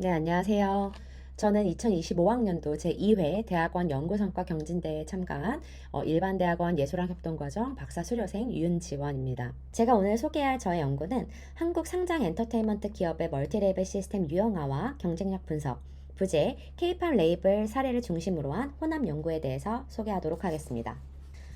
네, 안녕하세요. 저는 2025학년도 제2회 대학원 연구성과 경진대회에 참가한 일반대학원 예술학협동과정 박사 수료생 윤지원입니다. 제가 오늘 소개할 저의 연구는 한국 상장 엔터테인먼트 기업의 멀티레이블 시스템 유형화와 경쟁력 분석, 부재, K-팝 레이블 사례를 중심으로 한 혼합 연구에 대해서 소개하도록 하겠습니다.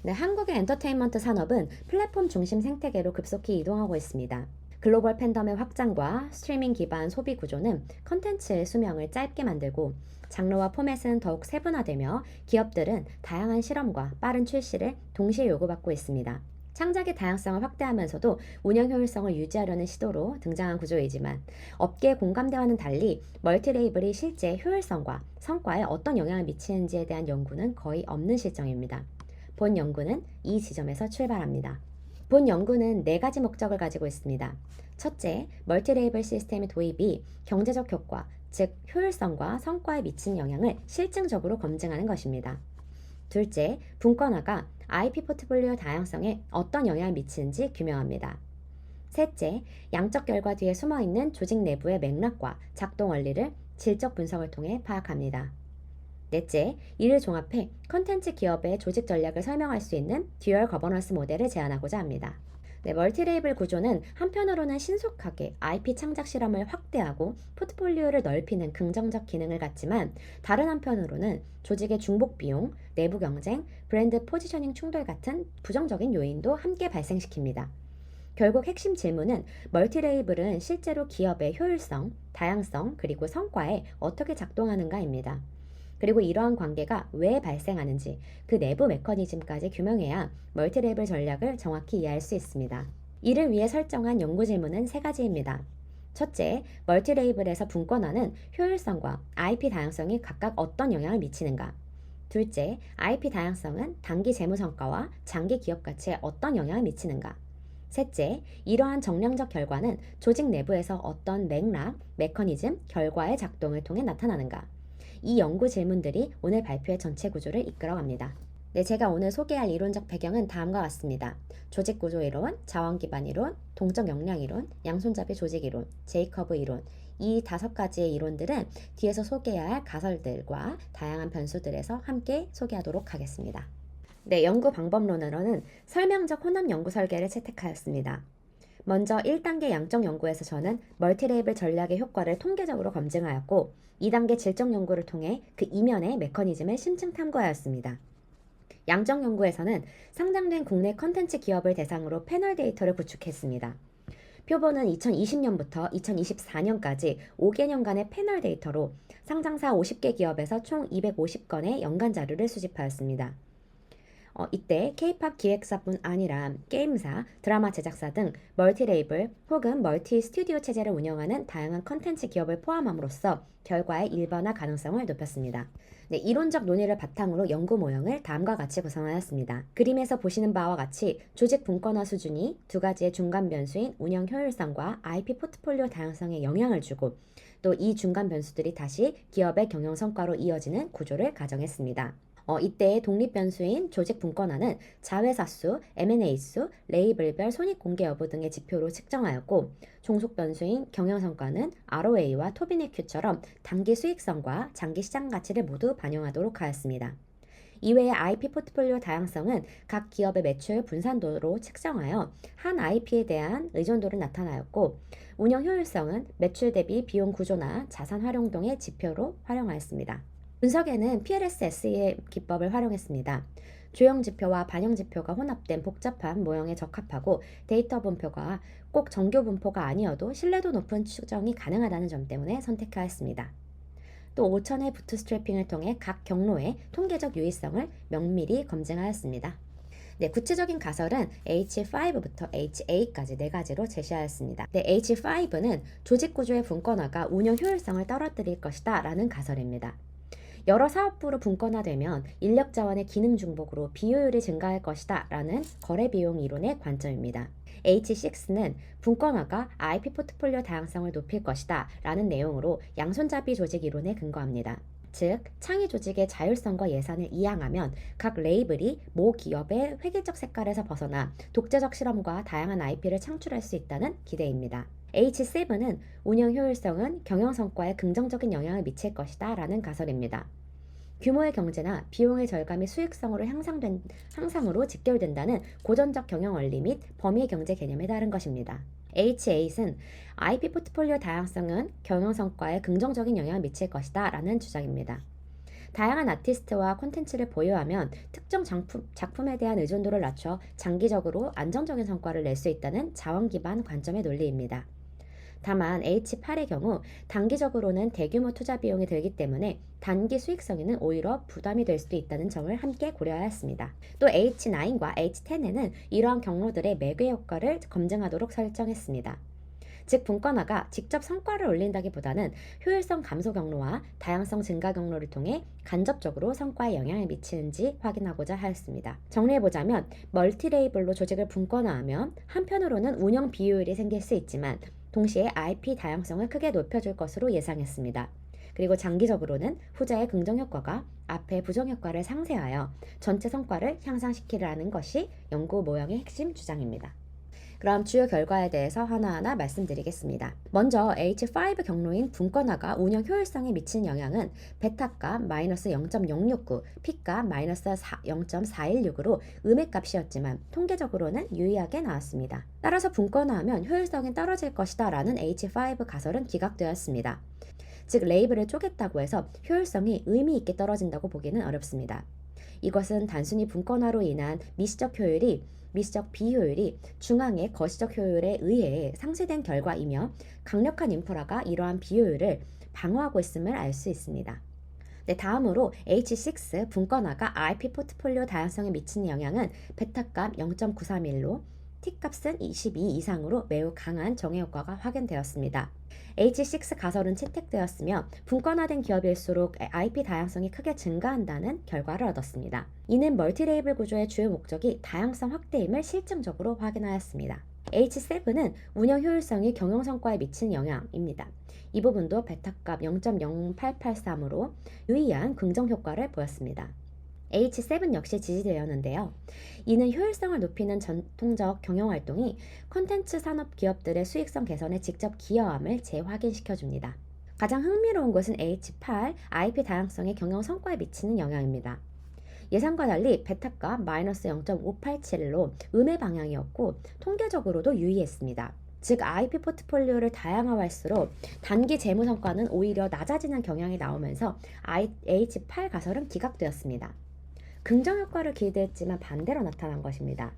네, 한국의 엔터테인먼트 산업은 플랫폼 중심 생태계로 급속히 이동하고 있습니다. 글로벌 팬덤의 확장과 스트리밍 기반 소비 구조는 컨텐츠의 수명을 짧게 만들고 장르와 포맷은 더욱 세분화되며 기업들은 다양한 실험과 빠른 출시를 동시에 요구받고 있습니다. 창작의 다양성을 확대하면서도 운영 효율성을 유지하려는 시도로 등장한 구조이지만 업계의 공감대와는 달리 멀티레이블이 실제 효율성과 성과에 어떤 영향을 미치는지에 대한 연구는 거의 없는 실정입니다. 본 연구는 이 지점에서 출발합니다. 본 연구는 네 가지 목적을 가지고 있습니다. 첫째, 멀티레이블 시스템의 도입이 경제적 효과, 즉 효율성과 성과에 미친 영향을 실증적으로 검증하는 것입니다. 둘째, 분권화가 IP 포트폴리오 다양성에 어떤 영향을 미치는지 규명합니다. 셋째, 양적 결과 뒤에 숨어있는 조직 내부의 맥락과 작동 원리를 질적 분석을 통해 파악합니다. 넷째, 이를 종합해 컨텐츠 기업의 조직 전략을 설명할 수 있는 듀얼 거버넌스 모델을 제안하고자 합니다. 네, 멀티레이블 구조는 한편으로는 신속하게 IP 창작 실험을 확대하고 포트폴리오를 넓히는 긍정적 기능을 갖지만 다른 한편으로는 조직의 중복 비용, 내부 경쟁, 브랜드 포지셔닝 충돌 같은 부정적인 요인도 함께 발생시킵니다. 결국 핵심 질문은 멀티레이블은 실제로 기업의 효율성, 다양성, 그리고 성과에 어떻게 작동하는가입니다. 그리고 이러한 관계가 왜 발생하는지 그 내부 메커니즘까지 규명해야 멀티레이블 전략을 정확히 이해할 수 있습니다. 이를 위해 설정한 연구 질문은 세 가지입니다. 첫째, 멀티레이블에서 분권화는 효율성과 IP 다양성이 각각 어떤 영향을 미치는가? 둘째, IP 다양성은 단기 재무 성과와 장기 기업 가치에 어떤 영향을 미치는가? 셋째, 이러한 정량적 결과는 조직 내부에서 어떤 맥락, 메커니즘, 결과의 작동을 통해 나타나는가? 이 연구 질문들이 오늘 발표의 전체 구조를 이끌어갑니다. 네, 제가 오늘 소개할 이론적 배경은 다음과 같습니다. 조직구조 이론, 자원기반 이론, 동적 역량 이론, 양손잡이 조직 이론, 제이커브 이론, 이 5가지의 이론들은 뒤에서 소개할 가설들과 다양한 변수들에서 함께 소개하도록 하겠습니다. 네, 연구 방법론으로는 설명적 혼합 연구 설계를 채택하였습니다. 먼저 1단계 양적 연구에서 저는 멀티레이블 전략의 효과를 통계적으로 검증하였고 2단계 질적 연구를 통해 그 이면의 메커니즘을 심층 탐구하였습니다. 양적 연구에서는 상장된 국내 컨텐츠 기업을 대상으로 패널 데이터를 구축했습니다. 표본은 2020년부터 2024년까지 5개년간의 패널 데이터로 상장사 50개 기업에서 총 250건의 연간 자료를 수집하였습니다. 이때 K-팝 기획사뿐 아니라 게임사, 드라마 제작사 등 멀티레이블 혹은 멀티 스튜디오 체제를 운영하는 다양한 컨텐츠 기업을 포함함으로써 결과의 일반화 가능성을 높였습니다. 네, 이론적 논의를 바탕으로 연구 모형을 다음과 같이 구성하였습니다. 그림에서 보시는 바와 같이 조직 분권화 수준이 두 가지의 중간 변수인 운영 효율성과 IP 포트폴리오 다양성에 영향을 주고 또 이 중간 변수들이 다시 기업의 경영 성과로 이어지는 구조를 가정했습니다. 이때 독립 변수인 조직 분권화는 자회사 수, M&A 수, 레이블별 손익 공개 여부 등의 지표로 측정하였고 종속 변수인 경영 성과는 ROA와 토비넷 큐처럼 단기 수익성과 장기 시장 가치를 모두 반영하도록 하였습니다. 이외에 IP 포트폴리오 다양성은 각 기업의 매출 분산도로 측정하여 한 IP에 대한 의존도를 나타나였고 운영 효율성은 매출 대비 비용 구조나 자산 활용 등의 지표로 활용하였습니다. 분석에는 PLS-SE의 기법을 활용했습니다. 조형 지표와 반영 지표가 혼합된 복잡한 모형에 적합하고 데이터 분포가 꼭 정교 분포가 아니어도 신뢰도 높은 추정이 가능하다는 점 때문에 선택하였습니다. 또 5,000회 부트스트래핑을 통해 각 경로의 통계적 유의성을 면밀히 검증하였습니다. 네, 구체적인 가설은 H5부터 HA까지 4가지로 제시하였습니다. 네, H5는 조직 구조의 분권화가 운영 효율성을 떨어뜨릴 것이다 라는 가설입니다. 여러 사업부로 분권화되면 인력 자원의 기능 중복으로 비효율이 증가할 것이다 라는 거래 비용 이론의 관점입니다. H6는 분권화가 IP 포트폴리오 다양성을 높일 것이다 라는 내용으로 양손잡이 조직 이론에 근거합니다. 즉, 창의 조직의 자율성과 예산을 이양하면 각 레이블이 모 기업의 획일적 색깔에서 벗어나 독재적 실험과 다양한 IP를 창출할 수 있다는 기대입니다. H7은 운영 효율성은 경영 성과에 긍정적인 영향을 미칠 것이다 라는 가설입니다. 규모의 경제나 비용의 절감이 수익성으로 향상으로 직결된다는 고전적 경영 원리 및 범위의 경제 개념에 따른 것입니다. H8은 IP 포트폴리오 다양성은 경영 성과에 긍정적인 영향을 미칠 것이다 라는 주장입니다. 다양한 아티스트와 콘텐츠를 보유하면 특정 작품에 대한 의존도를 낮춰 장기적으로 안정적인 성과를 낼 수 있다는 자원 기반 관점의 논리입니다. 다만 H8의 경우 단기적으로는 대규모 투자 비용이 들기 때문에 단기 수익성에는 오히려 부담이 될 수도 있다는 점을 함께 고려해야 했습니다. 또 H9과 H10에는 이러한 경로들의 매개 효과를 검증하도록 설정했습니다. 즉 분권화가 직접 성과를 올린다기보다는 효율성 감소 경로와 다양성 증가 경로를 통해 간접적으로 성과에 영향을 미치는지 확인하고자 하였습니다. 정리해보자면 멀티레이블로 조직을 분권화하면 한편으로는 운영 비효율이 생길 수 있지만 동시에 IP 다양성을 크게 높여줄 것으로 예상했습니다. 그리고 장기적으로는 후자의 긍정 효과가 앞의 부정 효과를 상쇄하여 전체 성과를 향상시키라는 것이 연구 모형의 핵심 주장입니다. 그럼 주요 결과에 대해서 하나하나 말씀드리겠습니다. 먼저 H5 경로인 분권화가 운영 효율성에 미치는 영향은 베타값 마이너스 0.069, P값 마이너스 0.416으로 음액값이었지만 통계적으로는 유의하게 나왔습니다. 따라서 분권화하면 효율성이 떨어질 것이다 라는 H5 가설은 기각되었습니다. 즉 레이블을 쪼갰다고 해서 효율성이 의미 있게 떨어진다고 보기는 어렵습니다. 이것은 단순히 분권화로 인한 미시적 비효율이 중앙의 거시적 효율에 의해 상쇄된 결과이며 강력한 인프라가 이러한 비효율을 방어하고 있음을 알 수 있습니다. 네, 다음으로 H6 분권화가 IP 포트폴리오 다양성에 미치는 영향은 베타값 0.931로 T값은 22 이상으로 매우 강한 정해 효과가 확인되었습니다. H6 가설은 채택되었으며 분권화된 기업일수록 IP 다양성이 크게 증가한다는 결과를 얻었습니다. 이는 멀티레이블 구조의 주요 목적이 다양성 확대임을 실증적으로 확인하였습니다. H7은 운영 효율성이 경영 성과에 미치는 영향입니다. 이 부분도 베타값 0.0883으로 유의한 긍정 효과를 보였습니다. H7 역시 지지되었는데요. 이는 효율성을 높이는 전통적 경영활동이 콘텐츠 산업 기업들의 수익성 개선에 직접 기여함을 재확인시켜줍니다. 가장 흥미로운 것은 H8, IP 다양성의 경영 성과에 미치는 영향입니다. 예상과 달리 베타값 마이너스 0.587로 음의 방향이었고 통계적으로도 유의했습니다. 즉 IP 포트폴리오를 다양화할수록 단기 재무 성과는 오히려 낮아지는 경향이 나오면서 H8 가설은 기각되었습니다. 긍정 효과를 기대했지만 반대로 나타난 것입니다.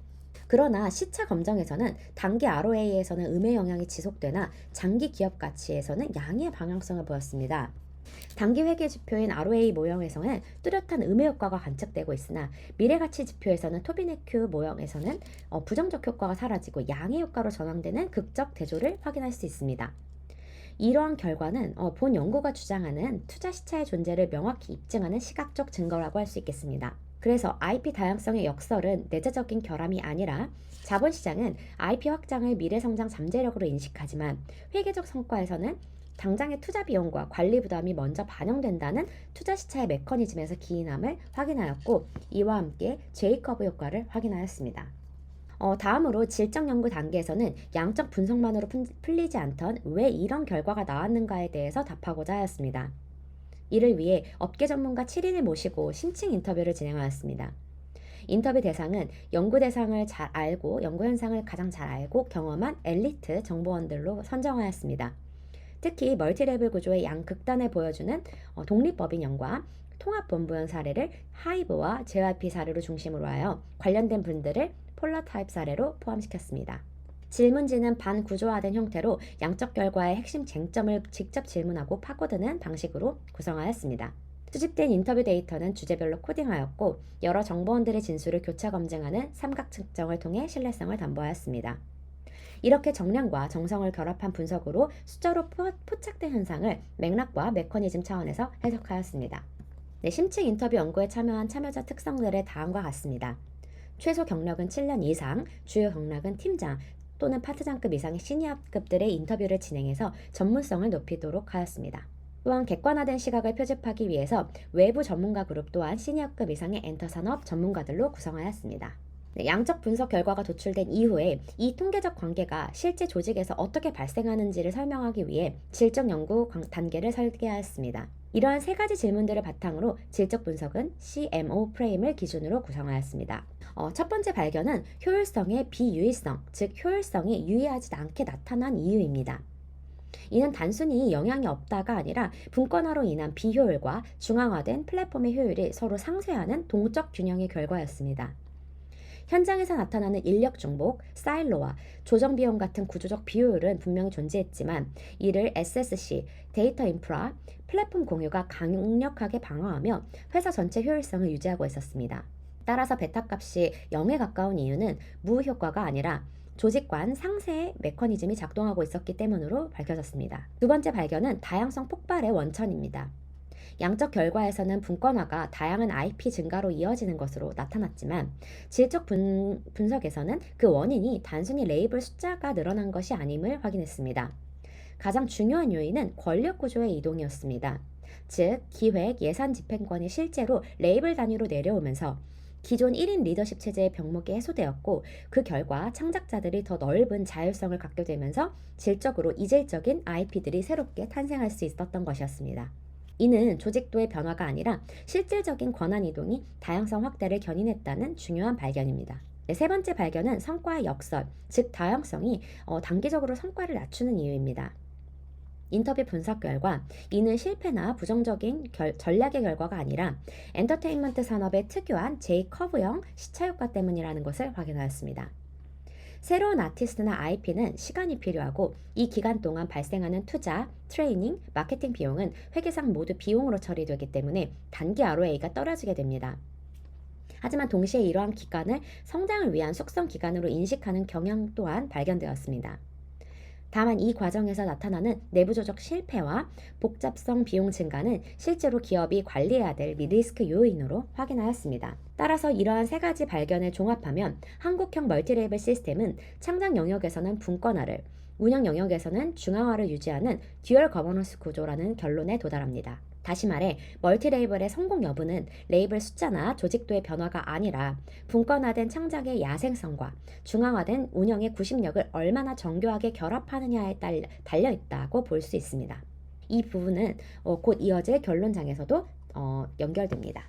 그러나 시차 검정에서는 단기 ROA에서는 음의 영향이 지속되나 장기 기업 가치에서는 양의 방향성을 보였습니다. 단기 회계 지표인 ROA 모형에서는 뚜렷한 음의 효과가 관측되고 있으나 미래가치 지표에서는 토비네큐 모형에서는 부정적 효과가 사라지고 양의 효과로 전환되는 극적 대조를 확인할 수 있습니다. 이러한 결과는 본 연구가 주장하는 투자 시차의 존재를 명확히 입증하는 시각적 증거라고 할 수 있겠습니다. 그래서 IP 다양성의 역설은 내재적인 결함이 아니라 자본시장은 IP 확장을 미래성장 잠재력으로 인식하지만 회계적 성과에서는 당장의 투자 비용과 관리 부담이 먼저 반영된다는 투자 시차의 메커니즘에서 기인함을 확인하였고 이와 함께 J커브 효과를 확인하였습니다. 다음으로 질적 연구 단계에서는 양적 분석만으로 풀리지 않던 왜 이런 결과가 나왔는가에 대해서 답하고자 하였습니다. 이를 위해 업계 전문가 7인을 모시고 심층 인터뷰를 진행하였습니다. 인터뷰 대상은 연구 대상을 잘 알고 연구 현상을 가장 잘 알고 경험한 엘리트 정보원들로 선정하였습니다. 특히 멀티레벨 구조의 양극단을 보여주는 독립법인연과 통합본부연 사례를 하이브와 JYP 사례로 중심으로 하여 관련된 분들을 폴라타입 사례로 포함시켰습니다. 질문지는 반구조화된 형태로 양적 결과의 핵심 쟁점을 직접 질문하고 파고드는 방식으로 구성하였습니다. 수집된 인터뷰 데이터는 주제별로 코딩하였고 여러 정보원들의 진술을 교차 검증하는 삼각 측정을 통해 신뢰성을 담보하였습니다. 이렇게 정량과 정성을 결합한 분석으로 숫자로 포착된 현상을 맥락과 메커니즘 차원에서 해석하였습니다. 네, 심층 인터뷰 연구에 참여한 참여자 특성들의 다음과 같습니다. 최소 경력은 7년 이상, 주요 경력은 팀장 또는 파트장급 이상의 시니어급들의 인터뷰를 진행해서 전문성을 높이도록 하였습니다. 또한 객관화된 시각을 표집하기 위해서 외부 전문가 그룹 또한 시니어급 이상의 엔터 산업 전문가들로 구성하였습니다. 네, 양적 분석 결과가 도출된 이후에 이 통계적 관계가 실제 조직에서 어떻게 발생하는지를 설명하기 위해 질적 연구 단계를 설계하였습니다. 이러한 세 가지 질문들을 바탕으로 질적 분석은 CMO 프레임을 기준으로 구성하였습니다. 첫 번째 발견은 효율성의 비유의성, 즉 효율성이 유의하지 않게 나타난 이유입니다. 이는 단순히 영향이 없다가 아니라 분권화로 인한 비효율과 중앙화된 플랫폼의 효율이 서로 상쇄하는 동적 균형의 결과였습니다. 현장에서 나타나는 인력 중복, 사일로와 조정 비용 같은 구조적 비효율은 분명히 존재했지만 이를 SSC, 데이터 인프라, 플랫폼 공유가 강력하게 방어하며 회사 전체 효율성을 유지하고 있었습니다. 따라서 베타 값이 0에 가까운 이유는 무효과가 아니라 조직 간 상세의 메커니즘이 작동하고 있었기 때문으로 밝혀졌습니다. 두 번째 발견은 다양성 폭발의 원천입니다. 양적 결과에서는 분권화가 다양한 IP 증가로 이어지는 것으로 나타났지만 질적 분석에서는 그 원인이 단순히 레이블 숫자가 늘어난 것이 아님을 확인했습니다. 가장 중요한 요인은 권력 구조의 이동이었습니다. 즉, 기획, 예산 집행권이 실제로 레이블 단위로 내려오면서 기존 1인 리더십 체제의 병목이 해소되었고 그 결과 창작자들이 더 넓은 자율성을 갖게 되면서 질적으로 이질적인 IP들이 새롭게 탄생할 수 있었던 것이었습니다. 이는 조직도의 변화가 아니라 실질적인 권한 이동이 다양성 확대를 견인했다는 중요한 발견입니다. 네, 세 번째 발견은 성과의 역설, 즉 다양성이 단기적으로 성과를 낮추는 이유입니다. 인터뷰 분석 결과 이는 실패나 부정적인 전략의 결과가 아니라 엔터테인먼트 산업의 특유한 J-커브형 시차 효과 때문이라는 것을 확인하였습니다. 새로운 아티스트나 IP는 시간이 필요하고 이 기간 동안 발생하는 투자, 트레이닝, 마케팅 비용은 회계상 모두 비용으로 처리되기 때문에 단기 ROA가 떨어지게 됩니다. 하지만 동시에 이러한 기간을 성장을 위한 숙성 기간으로 인식하는 경향 또한 발견되었습니다. 다만 이 과정에서 나타나는 내부조적 실패와 복잡성 비용 증가는 실제로 기업이 관리해야 될 리스크 요인으로 확인하였습니다. 따라서 이러한 세 가지 발견을 종합하면 한국형 멀티레이블 시스템은 창작 영역에서는 분권화를, 운영 영역에서는 중앙화를 유지하는 듀얼 거버넌스 구조라는 결론에 도달합니다. 다시 말해 멀티레이블의 성공 여부는 레이블 숫자나 조직도의 변화가 아니라 분권화된 창작의 야생성과 중앙화된 운영의 구식력을 얼마나 정교하게 결합하느냐에 달려있다고 볼 수 있습니다. 이 부분은 곧 이어질 결론장에서도 연결됩니다.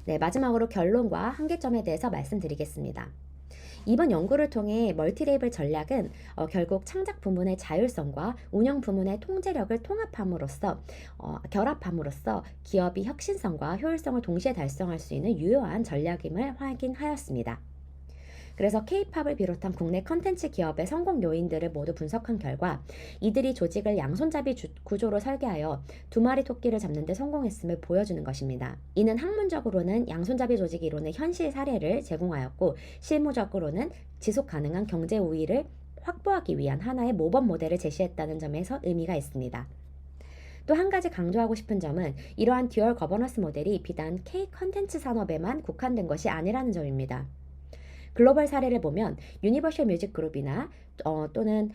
네, 마지막으로 결론과 한계점에 대해서 말씀드리겠습니다. 이번 연구를 통해 멀티레이블 전략은 결국 창작 부문의 자율성과 운영 부문의 통제력을 결합함으로써 기업이 혁신성과 효율성을 동시에 달성할 수 있는 유효한 전략임을 확인하였습니다. 그래서 K-팝을 비롯한 국내 컨텐츠 기업의 성공 요인들을 모두 분석한 결과 이들이 조직을 양손잡이 구조로 설계하여 두 마리 토끼를 잡는 데 성공했음을 보여주는 것입니다. 이는 학문적으로는 양손잡이 조직 이론의 현실 사례를 제공하였고 실무적으로는 지속 가능한 경제 우위를 확보하기 위한 하나의 모범 모델을 제시했다는 점에서 의미가 있습니다. 또 한 가지 강조하고 싶은 점은 이러한 듀얼 거버넌스 모델이 비단 K 컨텐츠 산업에만 국한된 것이 아니라는 점입니다. 글로벌 사례를 보면 유니버셜 뮤직 그룹이나 또는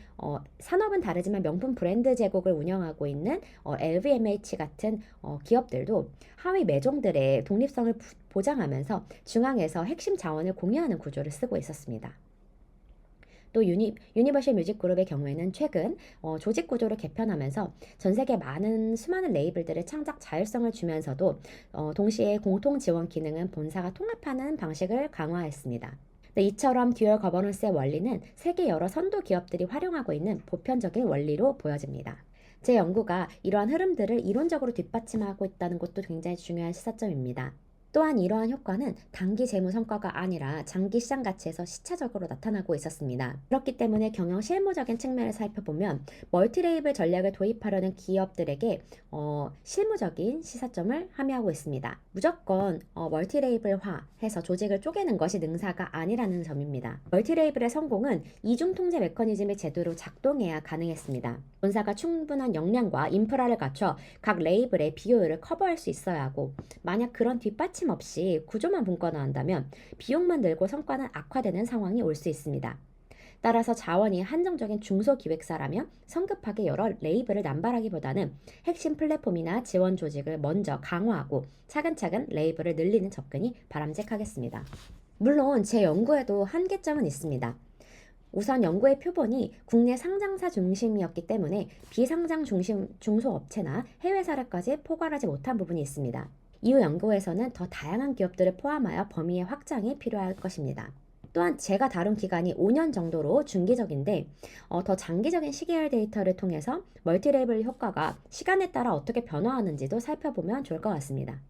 산업은 다르지만 명품 브랜드 제국을 운영하고 있는 LVMH 같은 기업들도 하위 매종들의 독립성을 보장하면서 중앙에서 핵심 자원을 공유하는 구조를 쓰고 있었습니다. 또 유니버셜 뮤직 그룹의 경우에는 최근 조직 구조를 개편하면서 전 세계 수많은 레이블들의 창작 자율성을 주면서도 동시에 공통 지원 기능은 본사가 통합하는 방식을 강화했습니다. 이처럼 듀얼 거버넌스의 원리는 세계 여러 선도 기업들이 활용하고 있는 보편적인 원리로 보여집니다. 제 연구가 이러한 흐름들을 이론적으로 뒷받침하고 있다는 것도 굉장히 중요한 시사점입니다. 또한 이러한 효과는 단기 재무 성과가 아니라 장기 시장 가치에서 시차적으로 나타나고 있었습니다. 그렇기 때문에 경영 실무적인 측면을 살펴보면 멀티레이블 전략을 도입하려는 기업들에게 실무적인 시사점을 함의하고 있습니다. 무조건 멀티레이블화해서 조직을 쪼개는 것이 능사가 아니라는 점입니다. 멀티레이블의 성공은 이중 통제 메커니즘이 제대로 작동해야 가능했습니다. 본사가 충분한 역량과 인프라를 갖춰 각 레이블의 비효율을 커버할 수 있어야 하고 만약 그런 뒷받침 없이 구조만 분권화한다면 비용만 늘고 성과는 악화되는 상황이 올 수 있습니다. 따라서 자원이 한정적인 중소기획사라면 성급하게 여러 레이블을 남발하기보다는 핵심 플랫폼이나 지원 조직을 먼저 강화하고 차근차근 레이블을 늘리는 접근이 바람직하겠습니다. 물론 제 연구에도 한계점은 있습니다. 우선 연구의 표본이 국내 상장사 중심이었기 때문에 비상장 중심 중소업체나 해외 사례까지 포괄하지 못한 부분이 있습니다. 이후 연구에서는 더 다양한 기업들을 포함하여 범위의 확장이 필요할 것입니다. 또한 제가 다룬 기간이 5년 정도로 중기적인데 더 장기적인 시계열 데이터를 통해서 멀티레이블 효과가 시간에 따라 어떻게 변화하는지도 살펴보면 좋을 것 같습니다.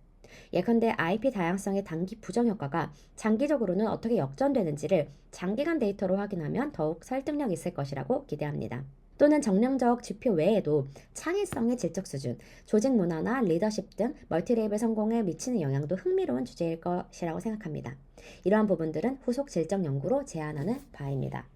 예컨대 IP 다양성의 단기 부정 효과가 장기적으로는 어떻게 역전되는지를 장기간 데이터로 확인하면 더욱 설득력 있을 것이라고 기대합니다. 또는 정량적 지표 외에도 창의성의 질적 수준, 조직 문화나 리더십 등 멀티레이블 성공에 미치는 영향도 흥미로운 주제일 것이라고 생각합니다. 이러한 부분들은 후속 질적 연구로 제안하는 바입니다.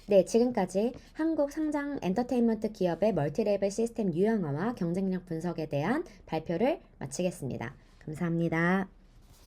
네, 지금까지 한국 상장 엔터테인먼트 기업의 멀티레이블 시스템 유형화와 경쟁력 분석에 대한 발표를 마치겠습니다. 감사합니다.